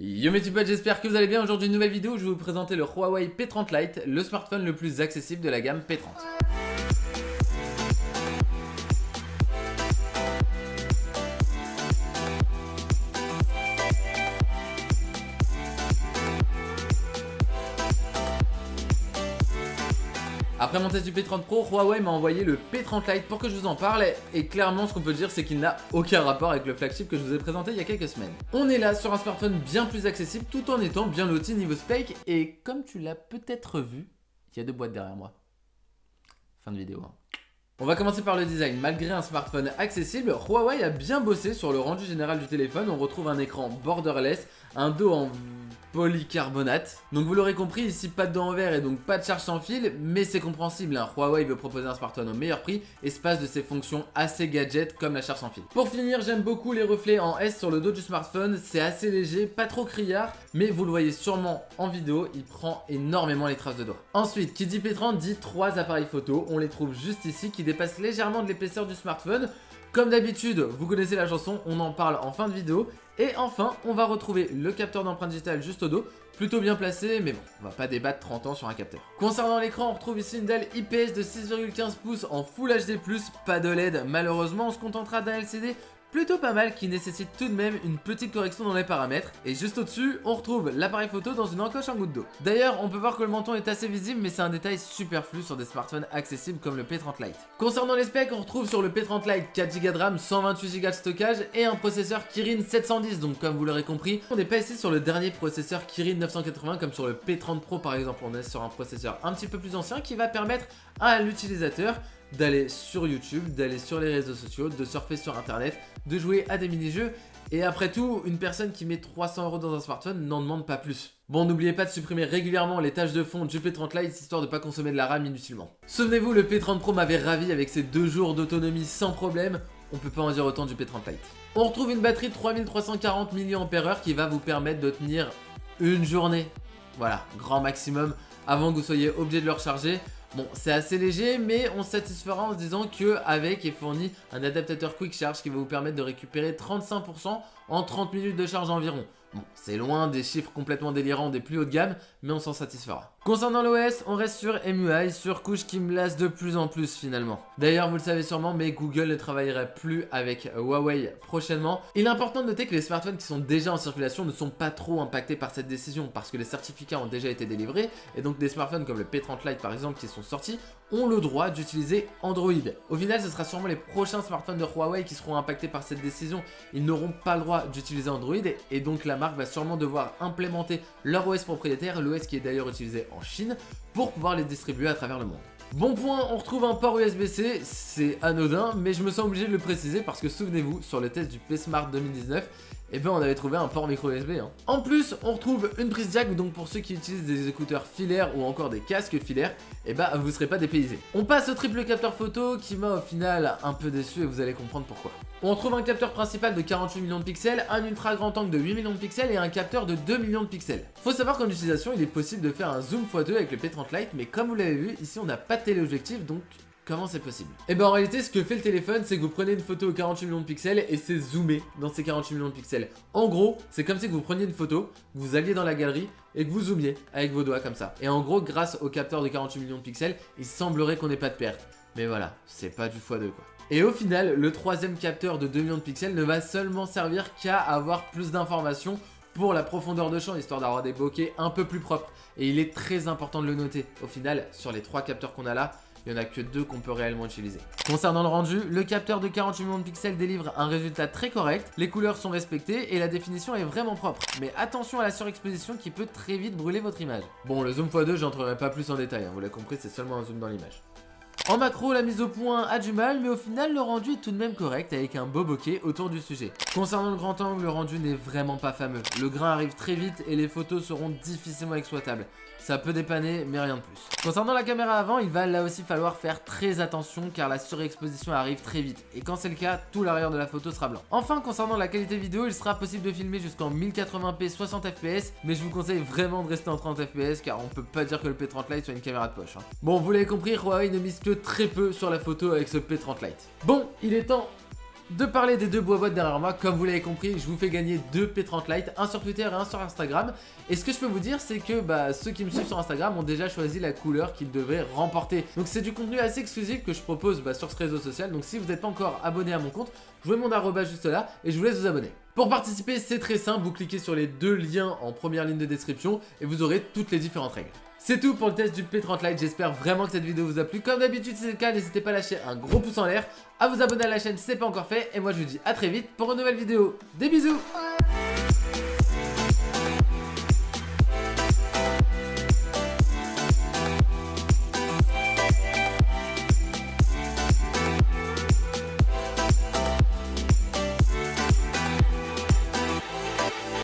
Yo mes petits potes, j'espère que vous allez bien. Aujourd'hui une nouvelle vidéo où je vais vous présenter le Huawei P30 Lite, le smartphone le plus accessible de la gamme P30. Après mon test du P30 Pro, Huawei m'a envoyé le P30 Lite pour que je vous en parle et clairement ce qu'on peut dire c'est qu'il n'a aucun rapport avec le flagship que je vous ai présenté il y a quelques semaines. On est là sur un smartphone bien plus accessible tout en étant bien loti niveau spec et comme tu l'as peut-être vu, il y a deux boîtes derrière moi. Fin de vidéo. On va commencer par le design. Malgré un smartphone accessible, Huawei a bien bossé sur le rendu général du téléphone. On retrouve un écran borderless, un dos en polycarbonate. Donc vous l'aurez compris, ici pas de dos en verre et donc pas de charge sans fil, mais c'est compréhensible, hein. Huawei veut proposer un smartphone au meilleur prix et se passe de ses fonctions assez gadget comme la charge sans fil. Pour finir, j'aime beaucoup les reflets en S sur le dos du smartphone, c'est assez léger, pas trop criard, mais vous le voyez sûrement en vidéo, il prend énormément les traces de doigts. Ensuite, qui dit P30 dit 3 appareils photo, on les trouve juste ici qui dépassent légèrement de l'épaisseur du smartphone. Comme d'habitude, vous connaissez la chanson, on en parle en fin de vidéo. Et enfin, on va retrouver le capteur d'empreinte digitale juste au dos, plutôt bien placé, mais bon, on va pas débattre 30 ans sur un capteur. Concernant l'écran, on retrouve ici une dalle IPS de 6,15 pouces en Full HD+, pas de LED malheureusement, on se contentera d'un LCD plutôt pas mal qui nécessite tout de même une petite correction dans les paramètres. Et juste au-dessus, on retrouve l'appareil photo dans une encoche en goutte d'eau. D'ailleurs, on peut voir que le menton est assez visible, mais c'est un détail superflu sur des smartphones accessibles comme le P30 Lite. Concernant les specs, on retrouve sur le P30 Lite 4 Go de RAM, 128 Go de stockage et un processeur Kirin 710. Donc comme vous l'aurez compris, on n'est pas ici sur le dernier processeur Kirin 980 comme sur le P30 Pro par exemple. On est sur un processeur un petit peu plus ancien qui va permettre à l'utilisateur d'aller sur YouTube, d'aller sur les réseaux sociaux, de surfer sur internet, de jouer à des mini-jeux. Et après tout, une personne qui met 300 € dans un smartphone n'en demande pas plus. Bon, n'oubliez pas de supprimer régulièrement les tâches de fond du P30 Lite histoire de ne pas consommer de la RAM inutilement. Souvenez-vous, le P30 Pro m'avait ravi avec ses 2 jours d'autonomie sans problème. On peut pas en dire autant du P30 Lite. On retrouve une batterie de 3340 mAh qui va vous permettre de tenir une journée. Voilà, grand maximum avant que vous soyez obligé de le recharger. Bon, c'est assez léger, mais on se satisfera en se disant qu'avec est fourni un adaptateur Quick Charge qui va vous permettre de récupérer 35% en 30 minutes de charge environ. Bon, c'est loin des chiffres complètement délirants des plus haut de gamme, mais on s'en satisfera. Concernant l'OS, on reste sur MUI, sur couche qui me lasse de plus en plus finalement. D'ailleurs, vous le savez sûrement, mais Google ne travaillerait plus avec Huawei prochainement. Il est important de noter que les smartphones qui sont déjà en circulation ne sont pas trop impactés par cette décision parce que les certificats ont déjà été délivrés et donc des smartphones comme le P30 Lite par exemple qui sont sortis ont le droit d'utiliser Android. Au final, ce sera sûrement les prochains smartphones de Huawei qui seront impactés par cette décision. Ils n'auront pas le droit d'utiliser Android et donc la marque va sûrement devoir implémenter leur OS propriétaire, l'OS qui est d'ailleurs utilisé en Chine, pour pouvoir les distribuer à travers le monde. Bon point, on retrouve un port USB-C, c'est anodin, mais je me sens obligé de le préciser parce que souvenez-vous, sur le test du P-Smart 2019, on avait trouvé un port micro USB. En plus, on retrouve une prise jack, donc pour ceux qui utilisent des écouteurs filaires ou encore des casques filaires, vous serez pas dépaysés. On passe au triple capteur photo qui m'a au final un peu déçu et vous allez comprendre pourquoi. On retrouve un capteur principal de 48 millions de pixels, un ultra grand angle de 8 millions de pixels et un capteur de 2 millions de pixels. Faut savoir qu'en utilisation, il est possible de faire un zoom x2 avec le P30 Lite, mais comme vous l'avez vu, ici on n'a pas de téléobjectif, donc comment c'est possible? En réalité, ce que fait le téléphone, c'est que vous prenez une photo aux 48 millions de pixels et c'est zoomé dans ces 48 millions de pixels. En gros, c'est comme si vous preniez une photo, que vous alliez dans la galerie et que vous zoomiez avec vos doigts comme ça. Et en gros, grâce au capteur de 48 millions de pixels, il semblerait qu'on n'ait pas de perte. Mais voilà, c'est pas du x2 quoi. Et au final, le troisième capteur de 2 millions de pixels ne va seulement servir qu'à avoir plus d'informations pour la profondeur de champ, histoire d'avoir des bokeh un peu plus propres. Et il est très important de le noter. Au final, sur les 3 capteurs qu'on a là, il n'y en a que 2 qu'on peut réellement utiliser. Concernant le rendu, le capteur de 48 millions de pixels délivre un résultat très correct, les couleurs sont respectées et la définition est vraiment propre. Mais attention à la surexposition qui peut très vite brûler votre image. Bon, le zoom x2, j'entrerai pas plus en détail, vous l'avez compris, c'est seulement un zoom dans l'image. En macro, la mise au point a du mal, mais au final, le rendu est tout de même correct avec un beau bokeh autour du sujet. Concernant le grand angle, le rendu n'est vraiment pas fameux. Le grain arrive très vite et les photos seront difficilement exploitables. Ça peut dépanner, mais rien de plus. Concernant la caméra avant, il va là aussi falloir faire très attention car la surexposition arrive très vite. Et quand c'est le cas, tout l'arrière de la photo sera blanc. Enfin, concernant la qualité vidéo, il sera possible de filmer jusqu'en 1080p 60 fps, mais je vous conseille vraiment de rester en 30 fps car on peut pas dire que le P30 Lite soit une caméra de poche. Bon, vous l'avez compris, Huawei ne mise que très peu sur la photo avec ce P30 Lite. Bon, il est temps de parler des deux boîtes derrière moi. Comme vous l'avez compris, je vous fais gagner 2 P30 Lite, un sur Twitter et un sur Instagram. Et ce que je peux vous dire, c'est que ceux qui me suivent sur Instagram ont déjà choisi la couleur qu'ils devaient remporter. Donc c'est du contenu assez exclusif que je propose sur ce réseau social. Donc si vous n'êtes pas encore abonné à mon compte, je vous mets mon arroba juste là et je vous laisse vous abonner. Pour participer, c'est très simple, vous cliquez sur les 2 liens en première ligne de description et vous aurez toutes les différentes règles. C'est tout pour le test du P30 Lite, j'espère vraiment que cette vidéo vous a plu. Comme d'habitude, si c'est le cas, n'hésitez pas à lâcher un gros pouce en l'air, à vous abonner à la chaîne si ce n'est pas encore fait. Et moi je vous dis à très vite pour une nouvelle vidéo. Des bisous!